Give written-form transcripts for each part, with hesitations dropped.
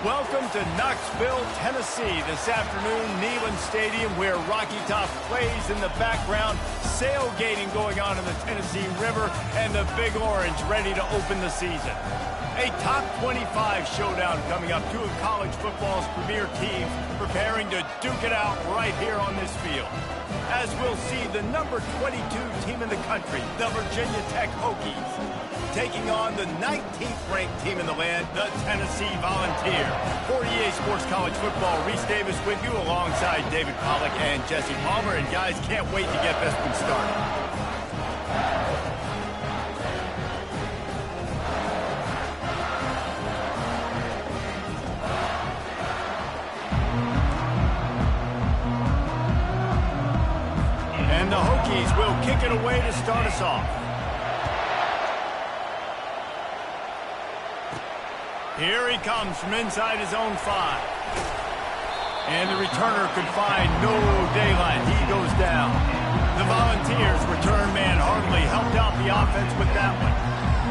Welcome to Knoxville, Tennessee. This afternoon, Neyland Stadium, where Rocky Top plays in the background. Sailgating going on in the Tennessee River, and the Big Orange ready to open the season. A top 25 showdown coming up. Two of college football's premier teams preparing to duke it out right here on this field. As we'll see, the number 22 team in the country, the Virginia Tech Hokies, taking on the 19th ranked team in the land, the Tennessee Volunteers. For EA Sports College Football, Reese Davis with you alongside David Pollack and Jesse Palmer. And guys, can't wait to get this one started. And the Hokies will kick it away to start us off. Here he comes from inside his own 5. And the returner could find no daylight. He goes down. The Volunteers return man hardly helped out the offense with that one.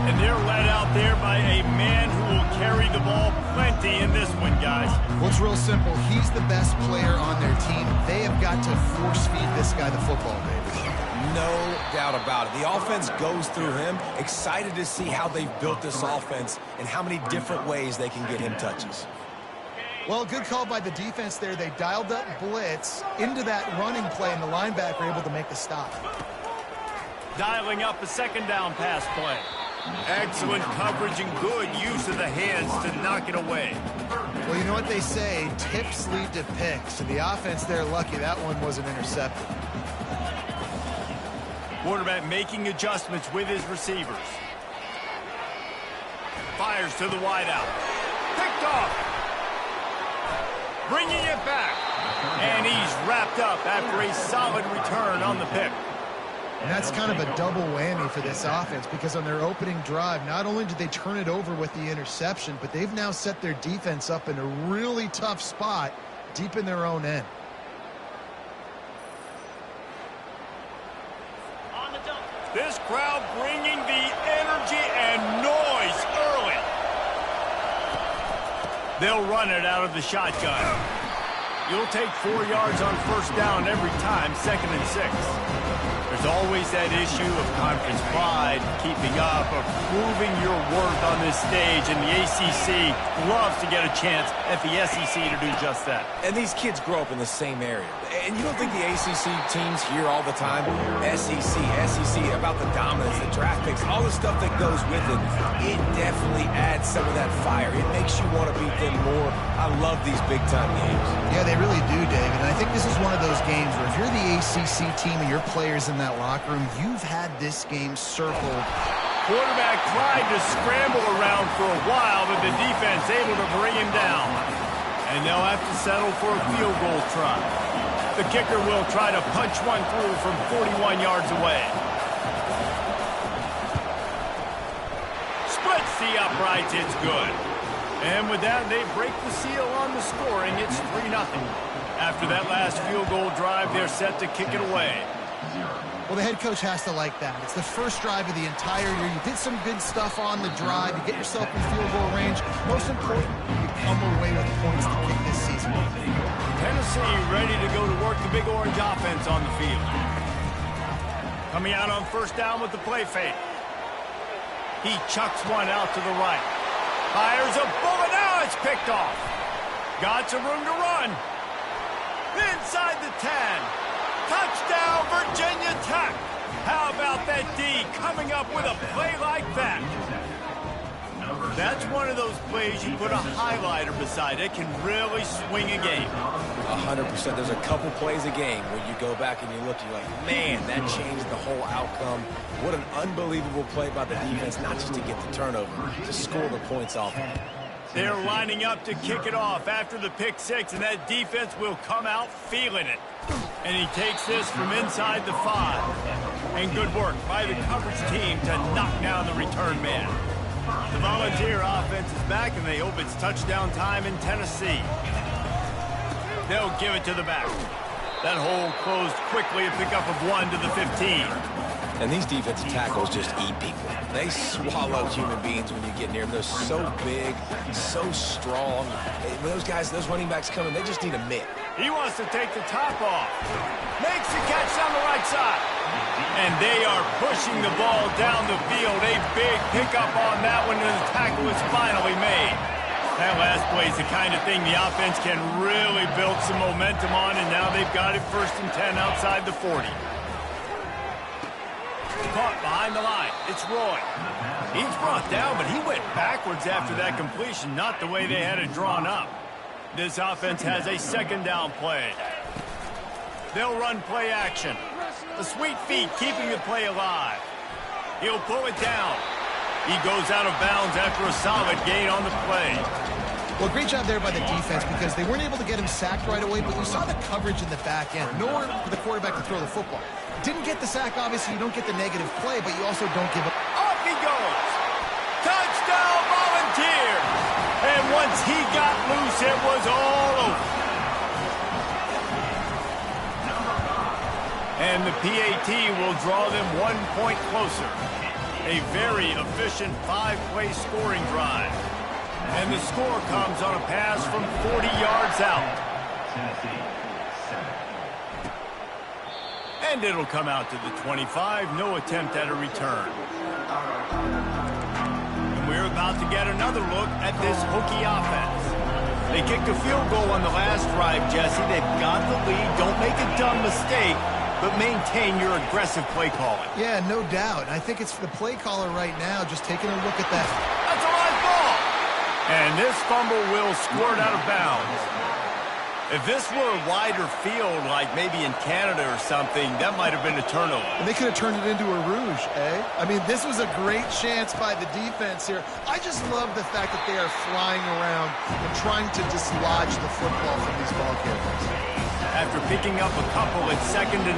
And they're led out there by a man who will carry the ball plenty in this one, guys. Well, it's real simple. He's the best player on their team. They have got to force feed this guy the football, David. No doubt about it. The offense goes through him. Excited to see how they've built this offense and how many different ways they can get him touches. Well, good call by the defense there. They dialed up blitz into that running play, and the linebacker able to make the stop. Dialing up a second down pass play. Excellent coverage and good use of the hands to knock it away. Well, you know what they say, tips lead to picks. So the offense there, lucky that one wasn't intercepted. Quarterback making adjustments with his receivers. Fires to the wideout. Picked off. Bringing it back. And he's wrapped up after a solid return on the pick. And that's kind of a double whammy for this offense, because on their opening drive, not only did they turn it over with the interception, but they've now set their defense up in a really tough spot deep in their own end. This crowd bringing the energy and noise early. They'll run it out of the shotgun. You'll take 4 yards on first down every time, 2nd and 6. There's always that issue of conference pride, keeping up, of proving your worth on this stage, and the ACC loves to get a chance at the SEC to do just that. And these kids grow up in the same area. And you don't think the ACC teams hear all the time, SEC, about the dominance, the draft picks, all the stuff that goes with it. It definitely adds some of that fire. It makes you want to beat them more. I love these big-time games. Yeah, they really do, David. And I think this is one of those games where if you're the ACC team and your players in that locker room, you've had this game circled. Quarterback tried to scramble around for a while, but the defense able to bring him down. And they'll have to settle for a field goal try. The kicker will try to punch one through from 41 yards away. Splits the uprights, it's good. And with that, they break the seal on the scoring. It's 3-0. After that last field goal drive, they're set to kick it away. Well, the head coach has to like that. It's the first drive of the entire year. You did some good stuff on the drive. You get yourself in field goal range. Most important, you come away with points to kick this season. Tennessee ready to go to work the Big Orange offense on the field. Coming out on first down with the play fake. He chucks one out to the right. Fires a bullet. Now it's picked off. Got some room to run. Inside the 10. Touchdown, Virginia Tech. How about that D coming up with a play like that? That's one of those plays you put a highlighter beside it, can really swing a game. 100%. There's a couple plays a game where you go back and you look and you're like, man, that changed the whole outcome. What an unbelievable play by the defense, not just to get the turnover, to score the points off. They're lining up to kick it off after the pick six, and that defense will come out feeling it. And he takes this from inside the 5. And good work by the coverage team to knock down the return man. The Volunteer offense is back, and they hope it's touchdown time in Tennessee. They'll give it to the back. That hole closed quickly, a pickup of 1 to the 15. And these defensive tackles just eat people. They swallow human beings when you get near them. They're so big, so strong. When those guys, those running backs come in, they just need a mitt. He wants to take the top off. Makes the catch on the right side. And they are pushing the ball down the field. A big pickup on that one, and the tackle is finally made. That last play is the kind of thing the offense can really build some momentum on, and now they've got it 1st and 10 outside the 40. Caught behind the line. It's Roy. He's brought down, but he went backwards after that completion, not the way they had it drawn up. This offense has a 2nd down play. They'll run play action. The sweet feet keeping the play alive. He'll pull it down. He goes out of bounds after a solid gain on the play. Well, great job there by the defense, because they weren't able to get him sacked right away, but we saw the coverage in the back end. Nowhere for the quarterback to throw the football. Didn't get the sack, obviously. You don't get the negative play, but you also don't give up. Off he goes. Touchdown, Volunteers. And once he got loose, it was all over. And the PAT will draw them 1 point closer. A very efficient 5-play scoring drive. And the score comes on a pass from 40 yards out. And it'll come out to the 25. No attempt at a return. And we're about to get another look at this Hokie offense. They kicked a field goal on the last drive, Jesse. They've got the lead. Don't make a dumb mistake, but maintain your aggressive play calling. Yeah, no doubt. I think it's the play caller right now just taking a look at that. That's a live ball. And this fumble will squirt out of bounds. If this were a wider field, like maybe in Canada or something, that might have been a turnover. And they could have turned it into a rouge, eh? I mean, this was a great chance by the defense here. I just love the fact that they are flying around and trying to dislodge the football from these ball carriers. After picking up a couple, it's 2nd and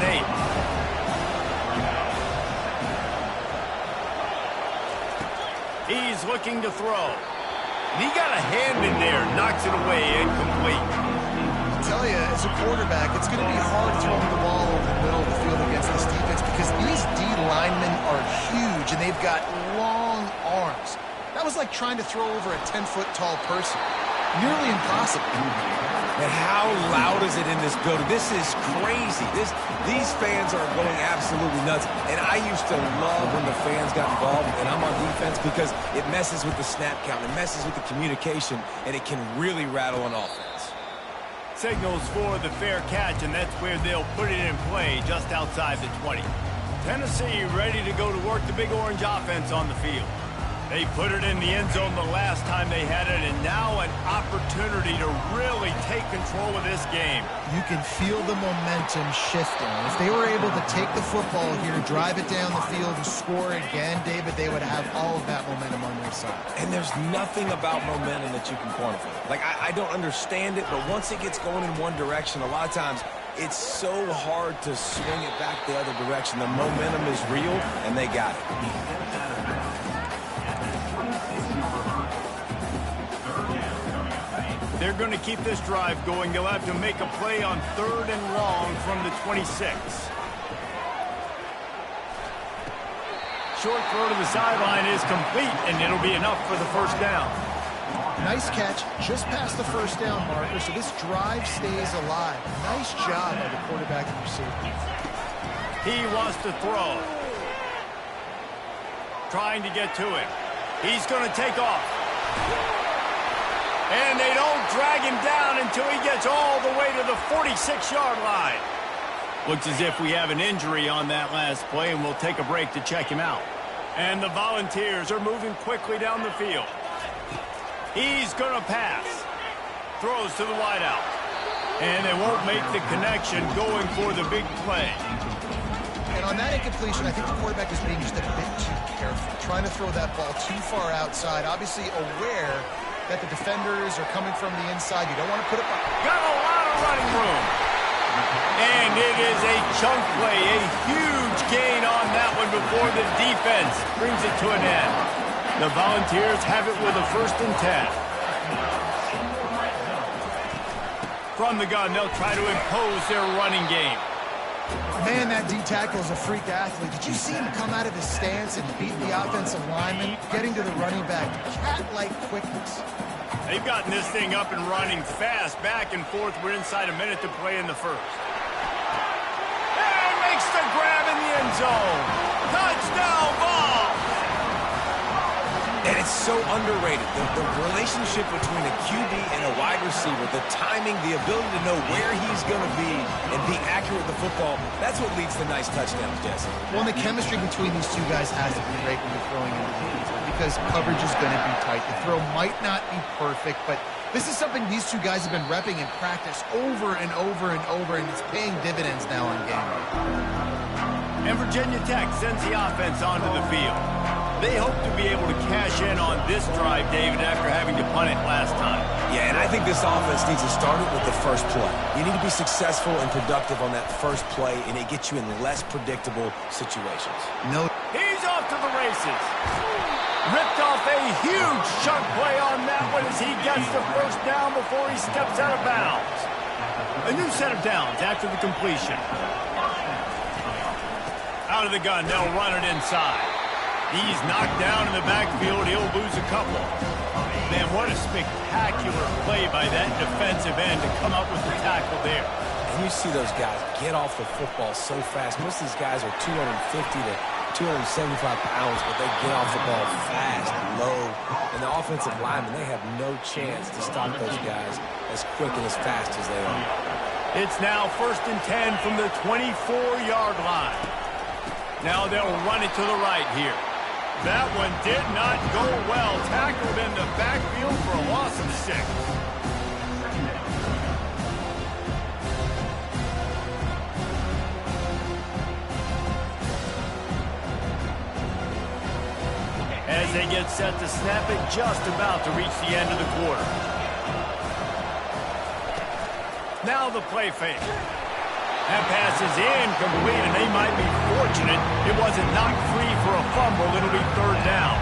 8. He's looking to throw. And he got a hand in there, knocks it away, incomplete. I tell you, as a quarterback, it's going to be hard throwing the ball over the middle of the field against this defense because these D linemen are huge and they've got long arms. That was like trying to throw over a 10-foot tall person. Nearly impossible. And how loud is it in this building? This is crazy. These fans are going absolutely nuts. And I used to love when the fans got involved, and I'm on defense, because it messes with the snap count, it messes with the communication, and it can really rattle an offense. Signals for the fair catch, and that's where they'll put it in play, just outside the 20. Tennessee ready to go to work the Big Orange offense on the field. They put it in the end zone the last time they had it, and now an opportunity to really take control of this game. You can feel the momentum shifting. If they were able to take the football here, drive it down the field, and score again, David, they would have all of that momentum on their side. And there's nothing about momentum that you can quantify. Like, I don't understand it, but once it gets going in one direction, a lot of times it's so hard to swing it back the other direction. The momentum is real, and they got it. They're going to keep this drive going. They'll have to make a play on 3rd and long from the 26. Short throw to the sideline is complete, and it'll be enough for the first down. Nice catch, just past the first down marker, so this drive stays alive. Nice job by the quarterback and receiver. He wants to throw. Trying to get to it. He's going to take off. And they don't drag him down until he gets all the way to the 46-yard line. Looks as if we have an injury on that last play, and we'll take a break to check him out. And the Volunteers are moving quickly down the field. He's going to pass. Throws to the wideout. And they won't make the connection going for the big play. And on that incompletion, I think the quarterback is being just a bit too careful. Trying to throw that ball too far outside. Obviously aware that the defenders are coming from the inside. You don't want to put it by. Got a lot of running room. And it is a chunk play, a huge gain on that one before the defense brings it to an end. The Volunteers have it with a 1st and 10. From the gun, they'll try to impose their running game. Man, that D-tackle is a freak athlete. Did you see him come out of his stance and beat the offensive lineman, getting to the running back? Cat-like quickness. They've gotten this thing up and running fast, back and forth. We're inside a minute to play in the first. And makes the grab in the end zone. Touchdown ball. And it's so underrated. The relationship between a QB and a wide receiver, the timing, the ability to know where he's going to be and be accurate with the football, that's what leads to nice touchdowns, Jesse. Well, and the chemistry between these two guys has to be great when you're throwing into the end zone because coverage is going to be tight. The throw might not be perfect, but this is something these two guys have been repping in practice over and over and over, and it's paying dividends now on game day. And Virginia Tech sends the offense onto the field. They hope to be able to cash in on this drive, David, after having to punt it last time. Yeah, and I think this offense needs to start it with the first play. You need to be successful and productive on that first play, and it gets you in less predictable situations. No. He's off to the races. Ripped off a huge chunk play on that one as he gets the first down before he steps out of bounds. A new set of downs after the completion. Out of the gun, they'll run it inside. He's knocked down in the backfield. He'll lose a couple. Man, what a spectacular play by that defensive end to come up with the tackle there. And you see those guys get off the football so fast. Most of these guys are 250 to 275 pounds, but they get off the ball fast, low. And the offensive linemen, they have no chance to stop those guys as quick and as fast as they are. It's now 1st and 10 from the 24-yard line. Now they'll run it to the right here. That one did not go well. Tackled in the backfield for a loss of 6. As they get set to snap it, just about to reach the end of the quarter. Now the play fake. That pass is incomplete, and they might be fortunate it wasn't knocked free for a fumble. It'll be 3rd down.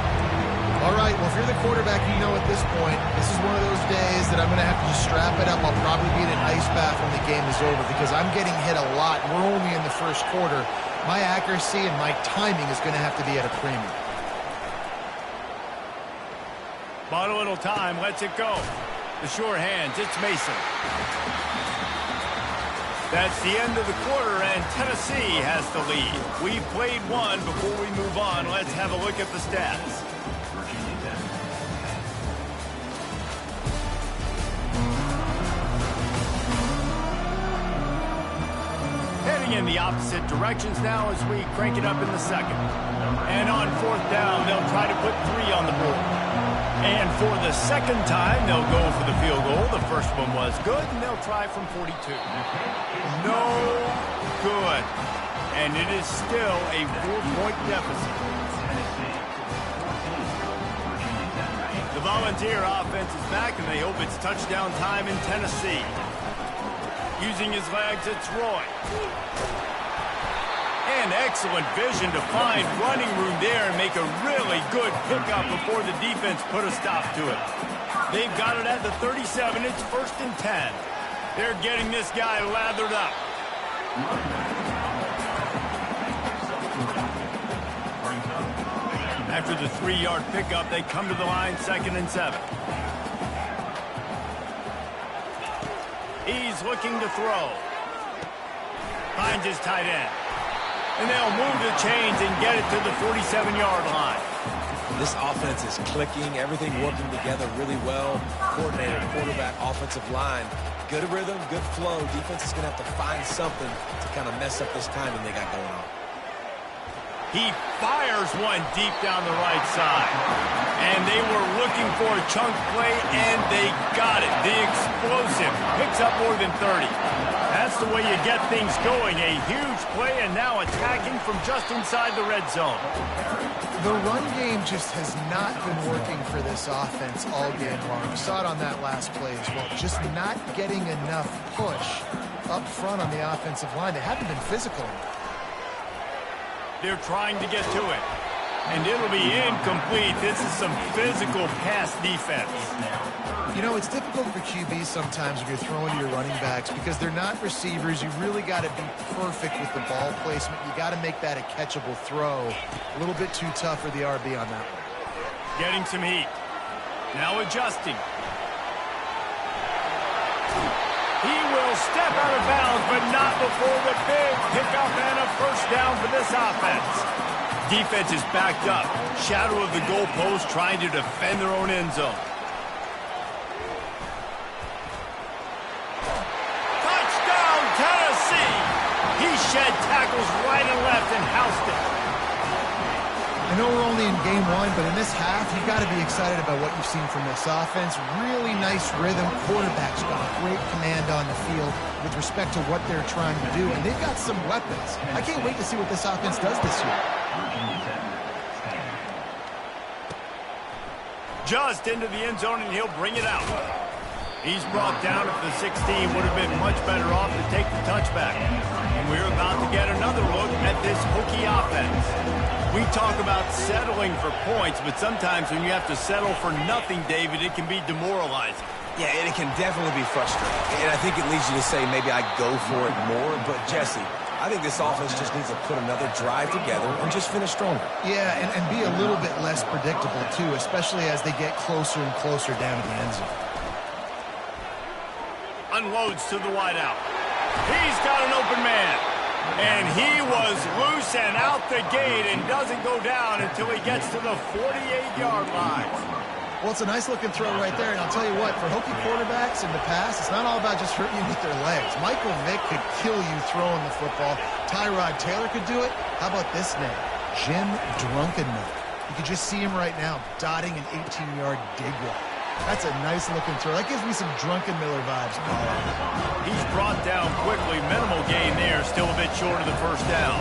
All right, well, if you're the quarterback, you know at this point, this is one of those days that I'm going to have to just strap it up. I'll probably be in an ice bath when the game is over because I'm getting hit a lot. We're only in the first quarter. My accuracy and my timing is going to have to be at a premium. Bought a little time, lets it go. The sure hands, it's Mason. That's the end of the quarter, and Tennessee has the lead. We've played one. Before we move on, let's have a look at the stats. Heading in the opposite directions now as we crank it up in the second. And on 4th down, they'll try to put 3 on the board. And for the second time, they'll go for the field goal. The first one was good, and they'll try from 42. No good. And it is still a 4-point deficit. The Volunteer offense is back, and they hope it's touchdown time in Tennessee. Using his legs, it's Roy. And excellent vision to find running room there and make a really good pickup before the defense put a stop to it. They've got it at the 37. It's 1st and 10. They're getting this guy lathered up. After the 3-yard pickup, they come to the line, 2nd and 7. He's looking to throw. Finds his tight end. And they'll move the chains and get it to the 47-yard line. This offense is clicking, everything working together really well. Coordinator, quarterback, offensive line. Good rhythm, good flow. Defense is going to have to find something to kind of mess up this timing they got going on. He fires one deep down the right side. And they were looking for a chunk play, and they got it. The explosive picks up more than 30. That's the way you get things going. A huge play, and now attacking from just inside the red zone. The run game just has not been working for this offense all game long. We saw it on that last play as well. Just not getting enough push up front on the offensive line. They haven't been physical enough. They're trying to get to it. And it'll be incomplete. This is some physical pass defense. You know, it's difficult for QBs sometimes when you're throwing to your running backs because they're not receivers. You really got to be perfect with the ball placement. You got to make that a catchable throw. A little bit too tough for the RB on that one. Getting some heat. Now adjusting. He will step out of bounds, but not before the big pickup and a 1st down for this offense. Defense is backed up. Shadow of the goalpost trying to defend their own end zone. Touchdown, Tennessee! He shed tackles right and left and housed it. I know we're only in game 1, but in this half, you got to be excited about what you've seen from this offense. Really nice rhythm. Quarterback's got great command on the field with respect to what they're trying to do, and they've got some weapons. I can't wait to see what this offense does this year. Just into the end zone, and he'll bring it out. He's brought down at the 16. Would have been much better off to take the touchback. And we're about to get another look at this Hokie offense. We talk about settling for points, but sometimes when you have to settle for nothing, David, it can be demoralizing. Yeah, and it can definitely be frustrating. And I think it leads you to say maybe I go for it more. But, Jesse, I think this offense just needs to put another drive together and just finish stronger. Yeah, and be a little bit less predictable, too, especially as they get closer and closer down to the end zone. Unloads to the wideout. He's got an open man. And he was loose and out the gate and doesn't go down until he gets to the 48-yard line. Well, it's a nice-looking throw right there, and I'll tell you what, for Hokie quarterbacks in the past, it's not all about just hurting you with their legs. Michael Vick could kill you throwing the football. Tyrod Taylor could do it. How about this name? Jim Drunkenmiller. You can just see him right now, dotting an 18-yard dig route. That's a nice-looking throw. That gives me some Drunkenmiller vibes, Paul. He's brought down quickly. Minimal gain there, still a bit short of the first down.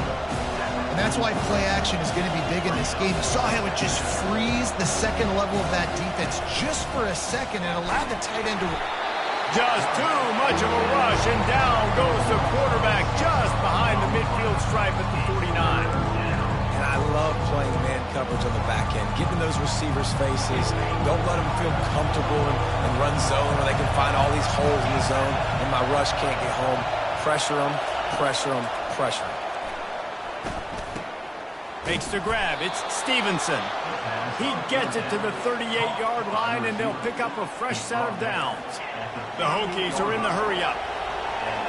And that's why play action is going to be big in this game. You saw how it just freezed the second level of that defense just for a second and allowed the tight end to... Just too much of a rush, and down goes the quarterback just behind the midfield stripe at the 49. And I love playing man coverage on the back end, getting those receivers' faces. Don't let them feel comfortable and run zone where they can find all these holes in the zone and my rush can't get home. Pressure them, pressure them, pressure them. Makes the grab. It's Stevenson. He gets it to the 38-yard line, and they'll pick up a fresh set of downs. The Hokies are in the hurry-up.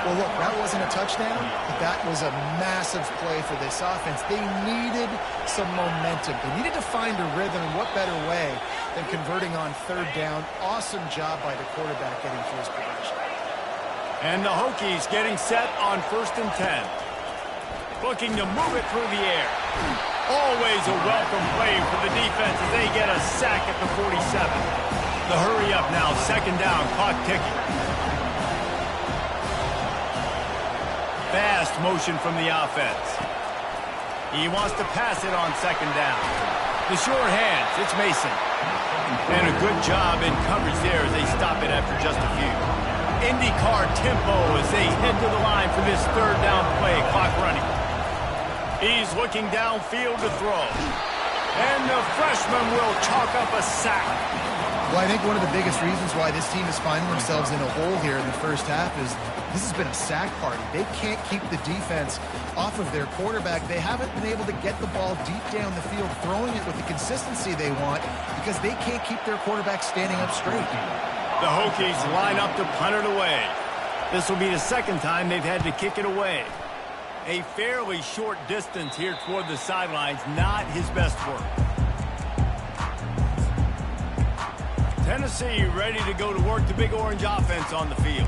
Well, look, that wasn't a touchdown, but that was a massive play for this offense. They needed some momentum. They needed to find a rhythm, and what better way than converting on third down. Awesome job by the quarterback getting through his progression. And the Hokies getting set on 1st and 10. Looking to move it through the air. Always a welcome play for the defense as they get a sack at the 47. The hurry up now, 2nd down, clock ticking. Fast motion from the offense. He wants to pass it on 2nd down. The short hands, it's Mason. And a good job in coverage there as they stop it after just a few. IndyCar tempo as they head to the line for this 3rd down play, clock running. He's looking downfield to throw. And the freshman will chalk up a sack. Well, I think one of the biggest reasons why this team is finding themselves in a hole here in the first half is this has been a sack party. They can't keep the defense off of their quarterback. They haven't been able to get the ball deep down the field, throwing it with the consistency they want because they can't keep their quarterback standing up straight. The Hokies line up to punt it away. This will be the 2nd time they've had to kick it away. A fairly short distance here toward the sidelines, not his best work. Tennessee ready to go to work the Big Orange offense on the field.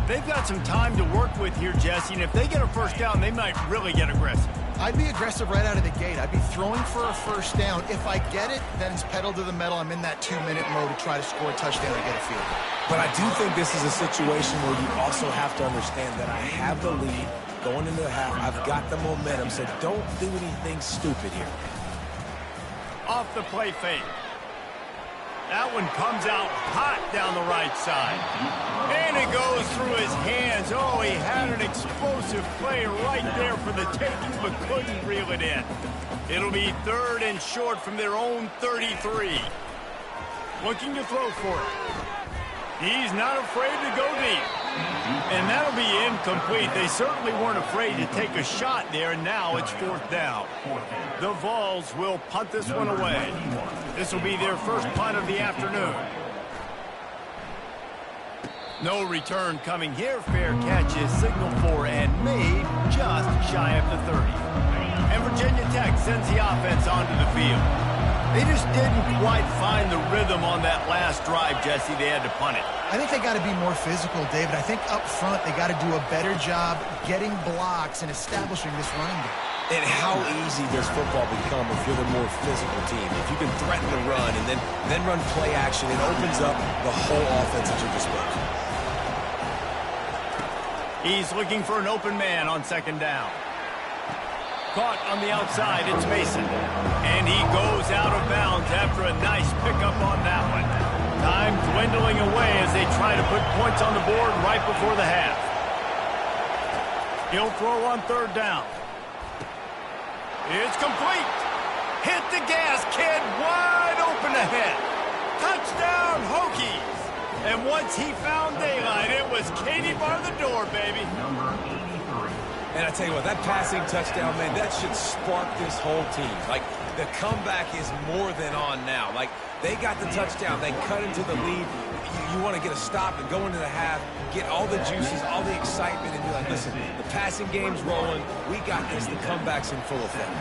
They've got some time to work with here, Jesse, and if they get a first down, they might really get aggressive. I'd be aggressive right out of the gate. I'd be throwing for a first down. If I get it, then it's pedal to the metal. I'm in that 2-minute mode to try to score a touchdown and get a field goal. But I do think this is a situation where you also have to understand that I have the lead going into the half. I've got the momentum, so don't do anything stupid here. Off the play fake. That one comes out hot down the right side. And it goes through his hands. Oh, he had an explosive play right there for the taking, but couldn't reel it in. It'll be 3rd and short from their own 33. Looking to throw for it. He's not afraid to go deep. And that'll be incomplete. They certainly weren't afraid to take a shot there, and now it's 4th down. The Vols will punt this one away. This will be their first punt of the afternoon. No return coming here. Fair catch is signaled for and made just shy of the 30. And Virginia Tech sends the offense onto the field. They just didn't quite find the rhythm on that last drive, Jesse. They had to punt it. I think they got to be more physical, David. I think up front they got to do a better job getting blocks and establishing this running game. And how easy does football become if you're the more physical team? If you can threaten the run and then run play action, it opens up the whole offense at your disposal. He's looking for an open man on 2nd down. Caught on the outside, it's Mason. And he goes out of bounds after a nice pickup on that one. Time dwindling away as they try to put points on the board right before the half. He'll throw on 3rd down. It's complete. Hit the gas, kid. Wide open ahead. Touchdown, Hokies. And once he found daylight, it was Katie bar the door, baby. And I tell you what, that passing touchdown, man, that should spark this whole team. Like, the comeback is more than on now. Like, they got the touchdown. They cut into the lead. You want to get a stop and go into the half, get all the juices, all the excitement, and be like, listen, the passing game's rolling. We got this. The comeback's in full effect.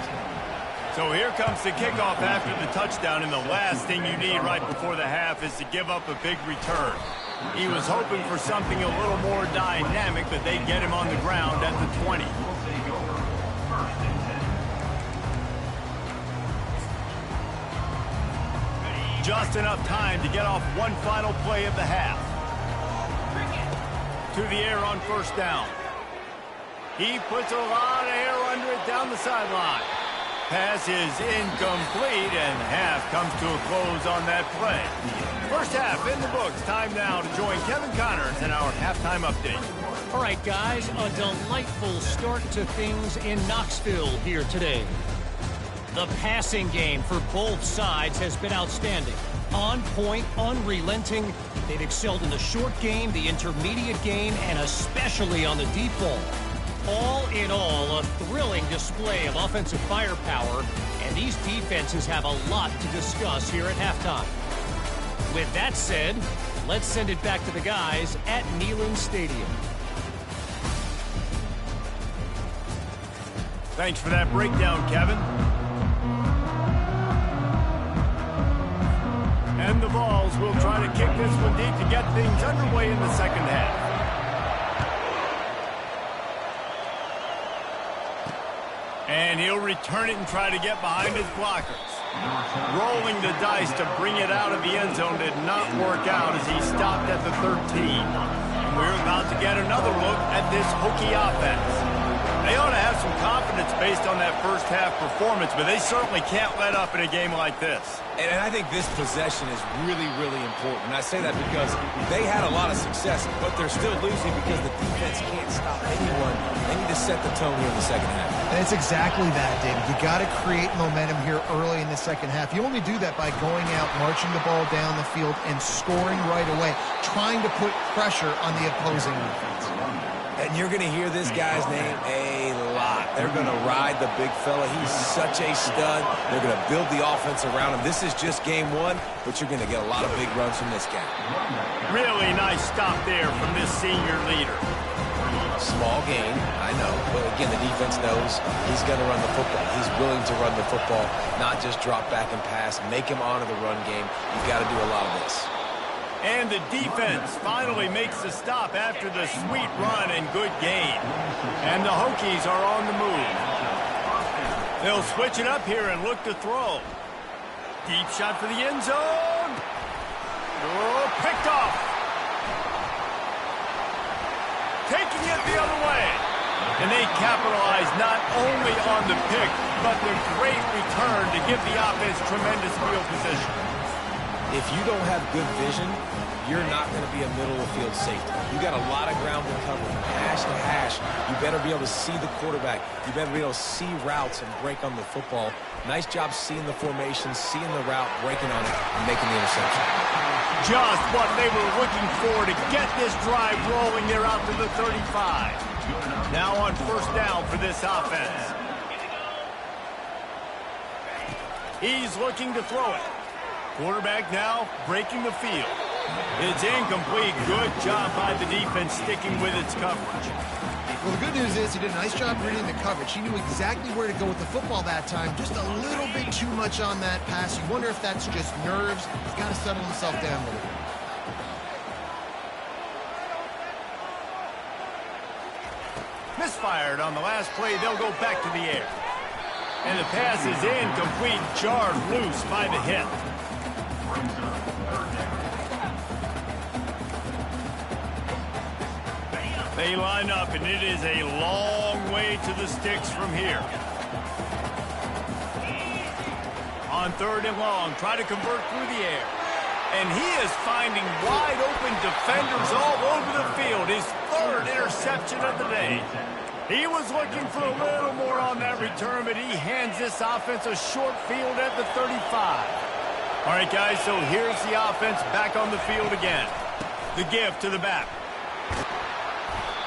So here comes the kickoff after the touchdown, and the last thing you need right before the half is to give up a big return. He was hoping for something a little more dynamic, but they get him on the ground at the 20. Just enough time to get off one final play of the half. To the air on first down. He puts a lot of air under it down the sideline. Pass is incomplete, and half comes to a close on that play. First half in the books. Time now to join Kevin Connors in our halftime update. All right, guys, a delightful start to things in Knoxville here today. The passing game for both sides has been outstanding. On point, unrelenting. They've excelled in the short game, the intermediate game, and especially on the deep ball. All in all, a thrilling display of offensive firepower, and these defenses have a lot to discuss here at halftime. With that said, let's send it back to the guys at Neyland Stadium. Thanks for that breakdown, Kevin. And the Vols will try to kick this one deep to get things underway in the second half. And he'll return it and try to get behind his blockers. Rolling the dice to bring it out of the end zone did not work out as he stopped at the 13. And we're about to get another look at this Hokie offense. They ought to have some confidence based on that first half performance, but they certainly can't let up in a game like this. And I think this possession is really, really important. And I say that because they had a lot of success, but they're still losing because the defense can't stop anyone. They need to set the tone here in the second half. And it's exactly that, David. You got to create momentum here early in the second half. You only do that by going out, marching the ball down the field, and scoring right away, trying to put pressure on the opposing defense. And you're going to hear this guy's name a lot. They're going to ride the big fella. He's such a stud. They're going to build the offense around him. This is just game one, but you're going to get a lot of big runs from this guy. Really nice stop there from this senior leader. Small gain, I know. But again, the defense knows he's going to run the football. He's willing to run the football, not just drop back and pass. Make him honor the run game. You've got to do a lot of this. And the defense finally makes the stop after the sweet run and good gain. And the Hokies are on the move. They'll switch it up here and look to throw. Deep shot for the end zone. Oh, picked off. Taking it the other way. And they capitalize not only on the pick, but the great return to give the offense tremendous field position. If you don't have good vision, you're not going to be a middle-of-the-field safety. You got a lot of ground to cover from hash to hash. You better be able to see the quarterback. You better be able to see routes and break on the football. Nice job seeing the formation, seeing the route, breaking on it, and making the interception. Just what they were looking for to get this drive rolling. They're out to the 35. Now on first down for this offense. He's looking to throw it. Quarterback now breaking the field. It's incomplete. Good job by the defense sticking with its coverage. Well, the good news is he did a nice job reading the coverage. He knew exactly where to go with the football that time. Just a little bit too much on that pass. You wonder if that's just nerves. He's got to settle himself down a little bit. Misfired on the last play. They'll go back to the air. And the pass is incomplete. Jarred loose by the hit. They line up, and it is a long way to the sticks from here. On third and long, try to convert through the air. And he is finding wide open defenders all over the field. His third interception of the day. He was looking for a little more on that return, but he hands this offense a short field at the 35. All right, guys, so here's the offense back on the field again. The give to the back.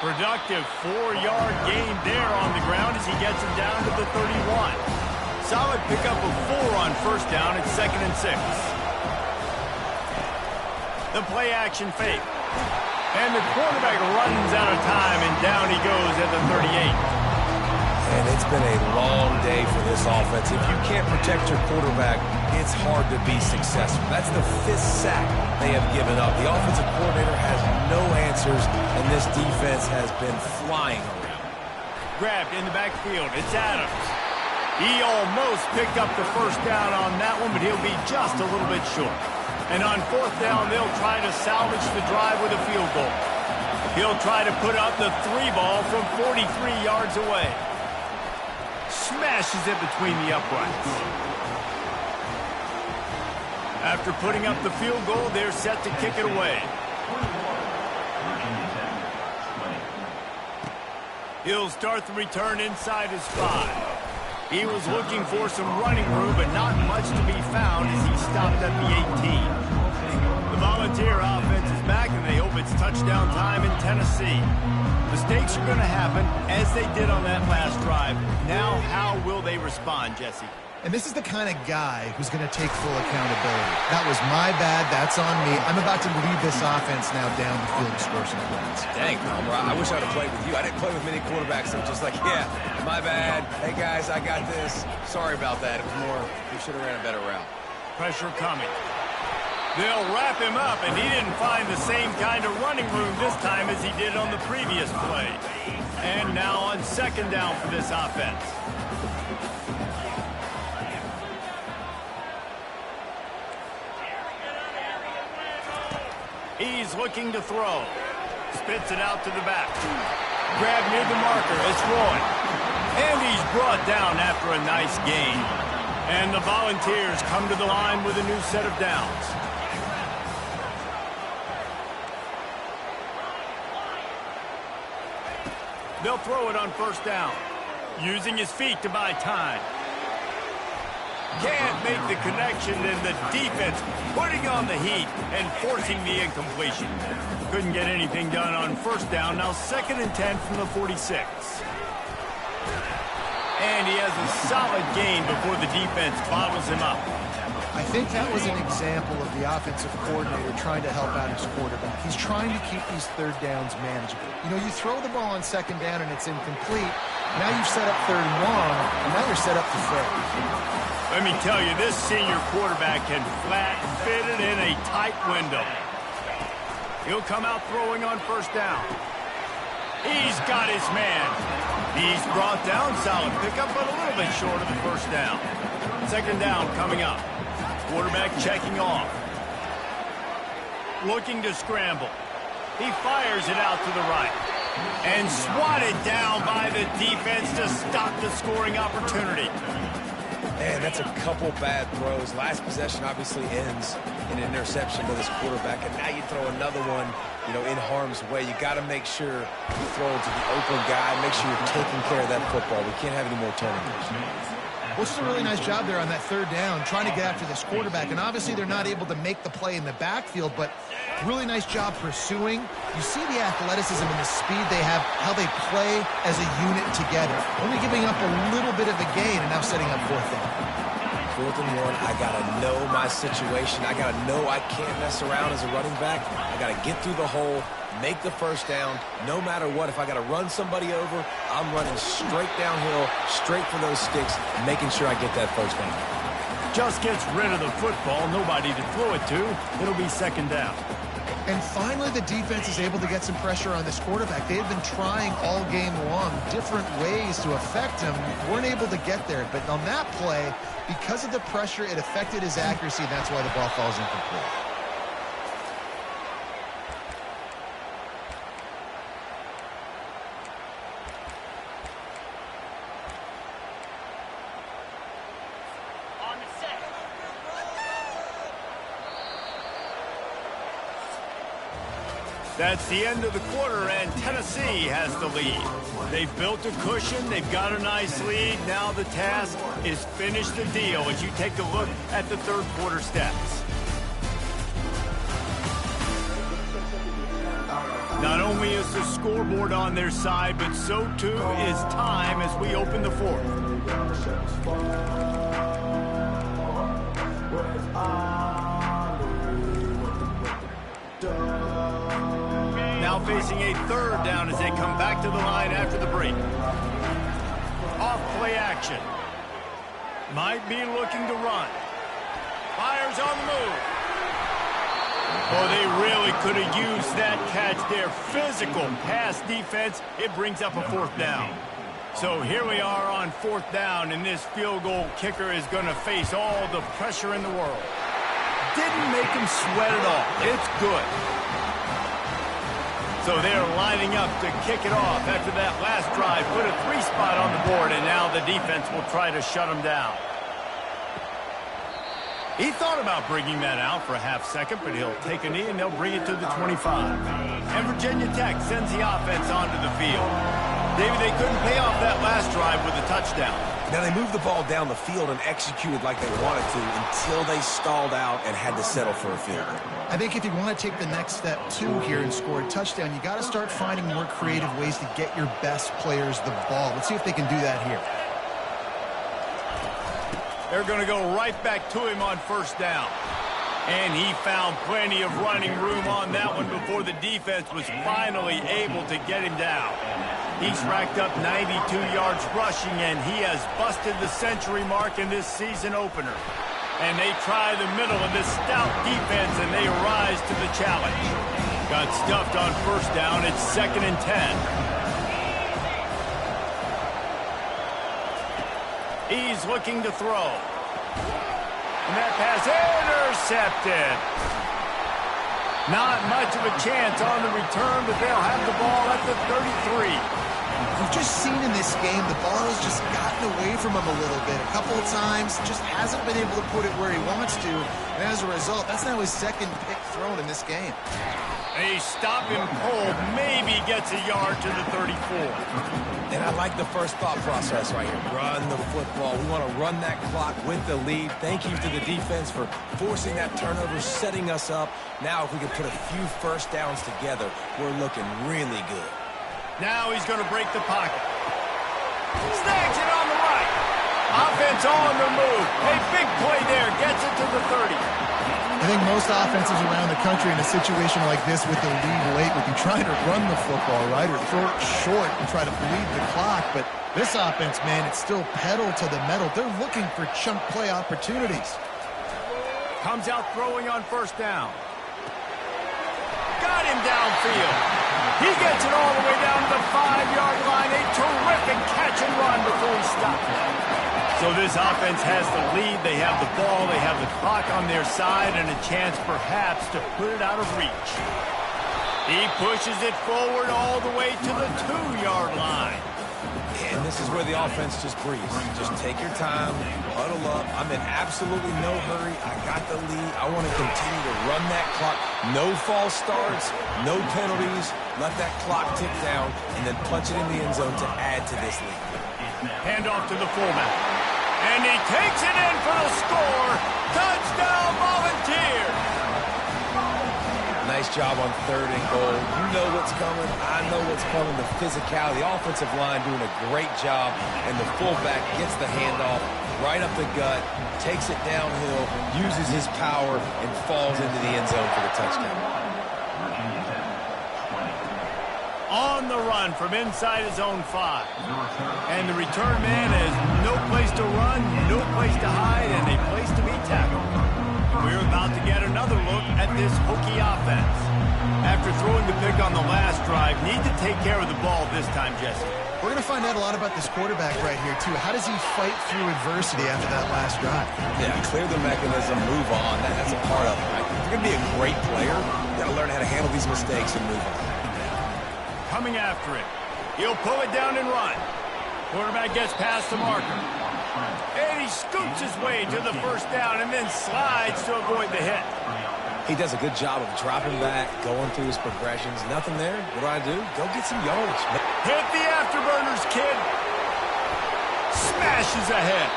Productive 4-yard gain there on the ground as he gets him down to the 31. Solid pickup of 4 on first down at 2nd and 6. The play action fake. And the quarterback runs out of time, and down he goes at the 38. And it's been a long day for this offense. If you can't protect your quarterback, it's hard to be successful. That's the 5th sack they have given up. The offensive coordinator has no answers, and this defense has been flying around. Grabbed in the backfield. It's Adams. He almost picked up the first down on that one, but he'll be just a little bit short. And on 4th down, they'll try to salvage the drive with a field goal. He'll try to put up the 3 ball from 43 yards away. Smashes it between the uprights. After putting up the field goal, they're set to kick it away. He'll start the return inside his 5. He was looking for some running room, but not much to be found as he stopped at the 18. The Volunteer offense is back, and they hope it's touchdown time in Tennessee. Mistakes are going to happen, as they did on that last drive. Now, how will they respond, Jesse? And this is the kind of guy who's going to take full accountability. That was my bad. That's on me. I'm about to lead this offense now down the field to score some points. Dang, Palmer, I wish I would have played with you. I didn't play with many quarterbacks that were just like, yeah, my bad. Hey, guys, I got this. Sorry about that. It was more, we should have ran a better route. Pressure coming. They'll wrap him up, and he didn't find the same kind of running room this time as he did on the previous play. And now on 2nd down for this offense. He's looking to throw. Spits it out to the back. Grab near the marker. It's Roy. And he's brought down after a nice gain. And the Volunteers come to the line with a new set of downs. They'll throw it on 1st down. Using his feet to buy time. Can't make the connection, and the defense putting on the heat and forcing the incompletion. Couldn't get anything done on 1st down. Now 2nd and 10 from the 46. And he has a solid gain before the defense bottles him up. I think that was an example of the offensive coordinator trying to help out his quarterback. He's trying to keep these 3rd downs manageable. You know, you throw the ball on 2nd down and it's incomplete. Now you've set up 3rd and long, and now you're set up to fail. Let me tell you, this senior quarterback can flat fit it in a tight window. He'll come out throwing on 1st down. He's got his man. He's brought down. Solid pickup, but a little bit short of the 1st down. 2nd down coming up. Quarterback checking off. Looking to scramble. He fires it out to the right. And swatted down by the defense to stop the scoring opportunity. Man, that's a couple bad throws. Last possession obviously ends in an interception to this quarterback, and now you throw another one, you know, in harm's way. You got to make sure you throw it to the open guy. Make sure you're taking care of that football. We can't have any more turnovers. Well, this is a really nice job there on that 3rd down, trying to get after this quarterback. And obviously they're not able to make the play in the backfield, but really nice job pursuing. You see the athleticism and the speed they have, how they play as a unit together. Only giving up a little bit of a gain and now setting up 4th down. 4th and 1, I got to know my situation. I got to know I can't mess around as a running back. I got to get through the hole, make the 1st down. No matter what, if I got to run somebody over, I'm running straight downhill, straight for those sticks, making sure I get that 1st down. Just gets rid of the football, nobody to throw it to. It'll be 2nd down. And finally, the defense is able to get some pressure on this quarterback. They've been trying all game long different ways to affect him. Weren't able to get there. But on that play, because of the pressure, it affected his accuracy, and that's why the ball falls incomplete. That's the end of the quarter, and Tennessee has the lead. They've built a cushion. They've got a nice lead. Now the task is finish the deal as you take a look at the 3rd quarter stats. Not only only is the scoreboard on their side, but so too is time as we open the fourth. Now facing a third down as they come back to the line after the break. Off play action. Might be looking to run. Fires on the move. Oh, they really could have used that catch there. Physical pass defense. It brings up a fourth down. So here we are on fourth down, and this field goal kicker is going to face all the pressure in the world. Didn't make him sweat at all. It's good. So they're lining up to kick it off after that last drive. Put a 3-spot on the board, and now the defense will try to shut them down. He thought about bringing that out for a half second, but he'll take a knee and they'll bring it to the 25. And Virginia Tech sends the offense onto the field. David, they couldn't pay off that last drive with a touchdown. Now, they moved the ball down the field and executed like they wanted to until they stalled out and had to settle for a field goal. I think if you want to take the next step, too, here and score a touchdown, you got to start finding more creative ways to get your best players the ball. Let's see if they can do that here. They're going to go right back to him on first down. And he found plenty of running room on that one before the defense was finally able to get him down. He's racked up 92 yards rushing, and he has busted the century mark in this season opener. And they try the middle of this stout defense, and they rise to the challenge. Got stuffed on first down. It's 2nd and 10. He's looking to throw. And that pass intercepted. Not much of a chance on the return, but they'll have the ball at the 33. We've just seen in this game the ball has just gotten away from him a little bit. A couple of times, just hasn't been able to put it where he wants to. And as a result, that's now his second pick thrown in this game. They stop him cold, maybe gets a yard to the 34. And I like the first thought process right here. Run the football. We want to run that clock with the lead. Thank you to the defense for forcing that turnover, setting us up. Now if we can put a few first downs together, we're looking really good. Now he's going to break the pocket. Snags it on the right. Offense on the move. A big play there. Gets it to the 30. I think most offenses around the country in a situation like this with the lead late would be trying to run the football, right, or throw it short and try to bleed the clock. But this offense, man, it's still pedal to the metal. They're looking for chunk play opportunities. Comes out throwing on first down. Got him downfield. He gets it all the way down to the 5-yard line. A terrific catch and run before he stopped. So this offense has the lead. They have the ball. They have the clock on their side and a chance perhaps to put it out of reach. He pushes it forward all the way to the 2-yard line. And this is where the offense just breathes. Just take your time, huddle up. I'm in absolutely no hurry. I got the lead. I want to continue to run that clock. No false starts, no penalties. Let that clock tick down and then punch it in the end zone to add to this lead. Hand off to the fullback. And he takes it in for the score. Touchdown, Volunteers. Nice job on 3rd and goal. You know what's coming. I know what's coming. The physicality. The offensive line doing a great job. And the fullback gets the handoff right up the gut, takes it downhill, uses his power, and falls into the end zone for the touchdown. On the run from inside his own 5. And the return man has no place to run, no place to hide, and a place to be tackled. We're about to get another look at this Hokie offense. After throwing the pick on the last drive, need to take care of the ball this time, Jesse. We're going to find out a lot about this quarterback right here, too. How does he fight through adversity after that last drive? Yeah, clear the mechanism, move on. That's a part of it, right? If you're going to be a great player, you got to learn how to handle these mistakes and move on. Coming after it. He'll pull it down and run. Quarterback gets past the marker. And he scoots his way to the first down and then slides to avoid the hit. He does a good job of dropping back, going through his progressions. Nothing there. What do? Go get some yardage. Hit the afterburners, kid. Smashes ahead.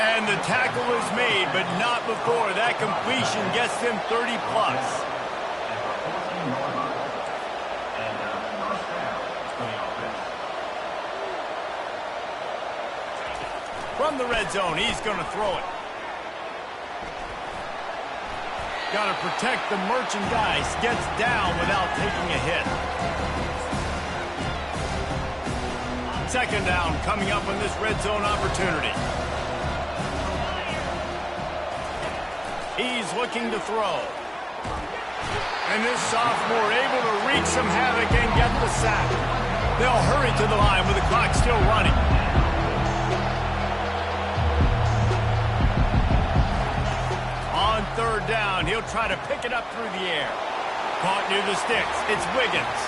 And the tackle is made, but not before that completion gets them 30+. From the red zone, he's going to throw it. Got to protect the merchandise. Gets down without taking a hit. Second down coming up on this red zone opportunity. He's looking to throw. And this sophomore able to wreak some havoc and get the sack. They'll hurry to the line with the clock still running. On third down, he'll try to pick it up through the air. Caught near the sticks. It's Wiggins.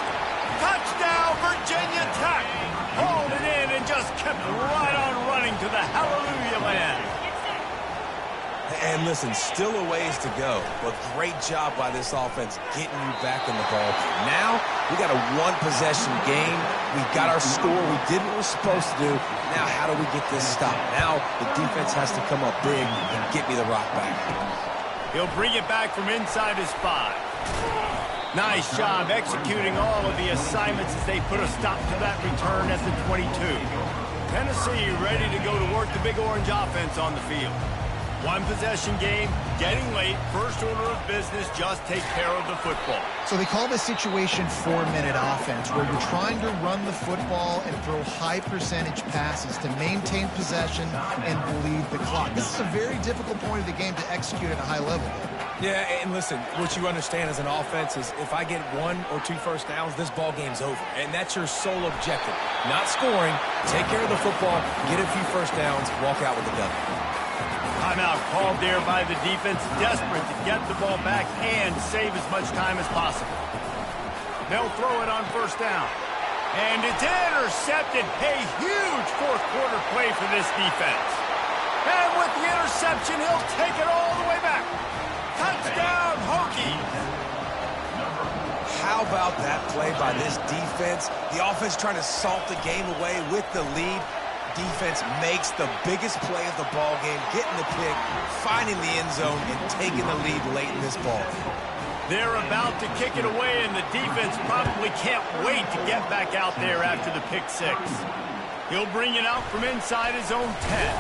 Touchdown, Virginia Tech. Hauled it in and just kept right on running to the hallelujah land. And listen, still a ways to go, but great job by this offense getting you back in the ballgame. Now, we got a one-possession game. We got our score. We did what we're supposed to do. Now, how do we get this stopped? Now, the defense has to come up big and get me the rock back. He'll bring it back from inside his 5. Nice job executing all of the assignments as they put a stop to that return at the 22. Tennessee ready to go to work the Big Orange offense on the field. One possession game, getting late, first order of business, just take care of the football. So they call this situation 4-minute offense, where you're trying to run the football and throw high percentage passes to maintain possession and bleed the clock. This is a very difficult point of the game to execute at a high level. Yeah, and listen, what you understand as an offense is if I get 1 or 2 first downs, this ball game's over. And that's your sole objective. Not scoring, take care of the football, get a few first downs, walk out with the gun. Timeout called there by the defense, desperate to get the ball back and save as much time as possible. They'll throw it on first down. And it's intercepted. A huge fourth quarter play for this defense. And with the interception, he'll take it all the way back. Touchdown, Hokies! How about that play by this defense? The offense trying to salt the game away with the lead. Defense makes the biggest play of the ball game, getting the pick, finding the end zone, and taking the lead late in this ball. They're about to kick it away, and the defense probably can't wait to get back out there after the pick 6. He'll bring it out from inside his own 10.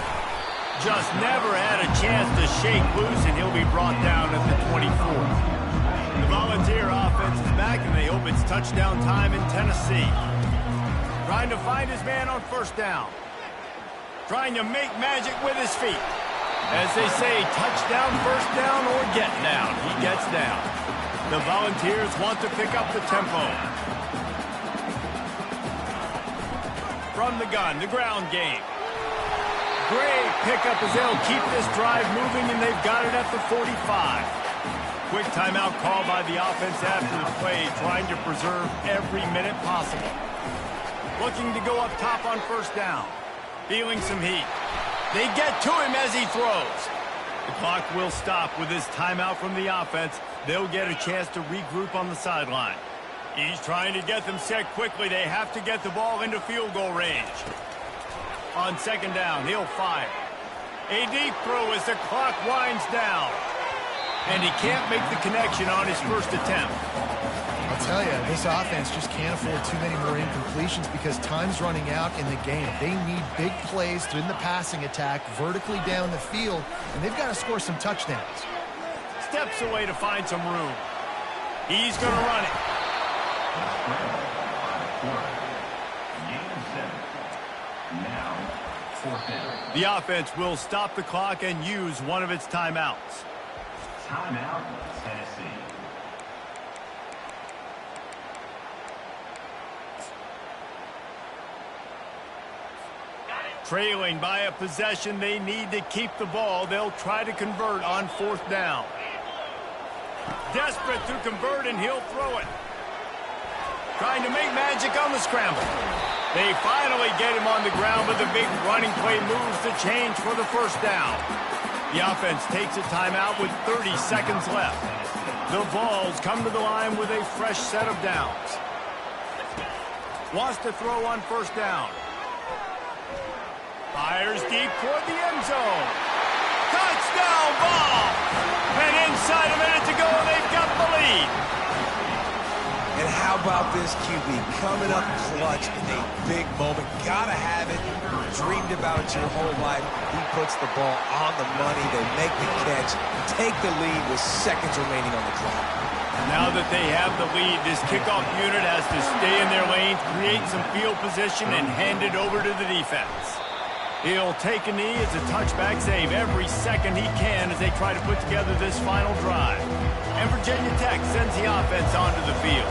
Just never had a chance to shake loose, and he'll be brought down at the 24. The Volunteer offense is back, and they hope it's touchdown time in Tennessee. Trying to find his man on first down. Trying to make magic with his feet. As they say, touchdown, first down, or get down. He gets down. The Volunteers want to pick up the tempo. From the gun, the ground game. Great pickup as they'll keep this drive moving, and they've got it at the 45. Quick timeout call by the offense after the play, trying to preserve every minute possible. Looking to go up top on first down. Feeling some heat. They get to him as he throws. The clock will stop with this timeout from the offense. They'll get a chance to regroup on the sideline. He's trying to get them set quickly. They have to get the ball into field goal range. On second down, he'll fire. A deep throw as the clock winds down. And he can't make the connection on his first attempt. I'll tell you, this offense just can't afford too many more incompletions because time's running out in the game. They need big plays in the passing attack, vertically down the field, and they've got to score some touchdowns. Steps away to find some room. He's going to run it. The offense will stop the clock and use one of its timeouts. Timeout, Tennessee. Trailing by a possession, they need to keep the ball. They'll try to convert on fourth down. Desperate to convert, and he'll throw it. Trying to make magic on the scramble. They finally get him on the ground, but the big running play moves the change for the first down. The offense takes a timeout with 30 seconds left. The Vols come to the line with a fresh set of downs. Wants to throw on first down. Fires deep toward the end zone. Touchdown ball! And inside a minute to go, they've got the lead. And how about this QB coming up clutch in a big moment? Gotta have it. Dreamed about it your whole life. He puts the ball on the money. They make the catch, take the lead with seconds remaining on the clock. Now that they have the lead, this kickoff unit has to stay in their lanes, create some field position, and hand it over to the defense. He'll take a knee. It's a touchback save every second he can as they try to put together this final drive. And Virginia Tech sends the offense onto the field.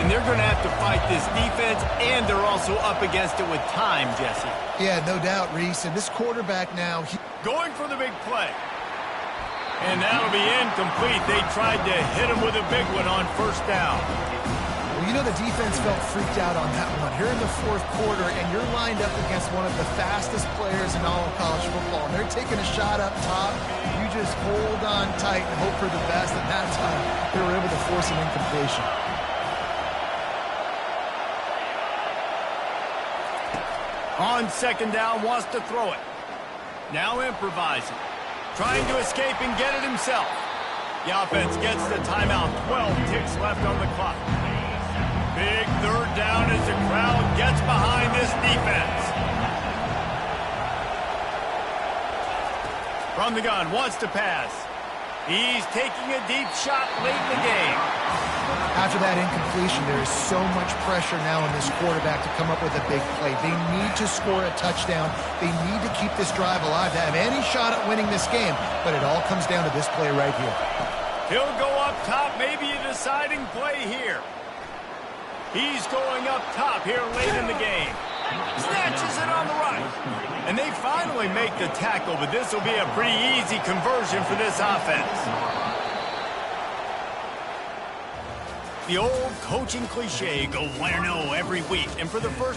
And they're going to have to fight this defense, and they're also up against it with time, Jesse. Yeah, no doubt, Reese. And this quarterback now... Going for the big play. And that'll be incomplete. They tried to hit him with a big one on first down. Well, you know the defense felt freaked out on that one. Here in the fourth quarter, and you're lined up against one of the fastest players in all of college football. And they're taking a shot up top. You just hold on tight and hope for the best. And that time, they were able to force an incompletion. On second down, wants to throw it. Now improvising. Trying to escape and get it himself. The offense gets the timeout. 12 ticks left on the clock. Big third down as the crowd gets behind this defense. From the gun, wants to pass. He's taking a deep shot late in the game. After that incompletion, there is so much pressure now on this quarterback to come up with a big play. They need to score a touchdown. They need to keep this drive alive to have any shot at winning this game. But it all comes down to this play right here. He'll go up top, maybe a deciding play here. He's going up top here late in the game. Snatches it on the right. And they finally make the tackle, but this will be a pretty easy conversion for this offense. The old coaching cliche, go 1-0 every week. And for the first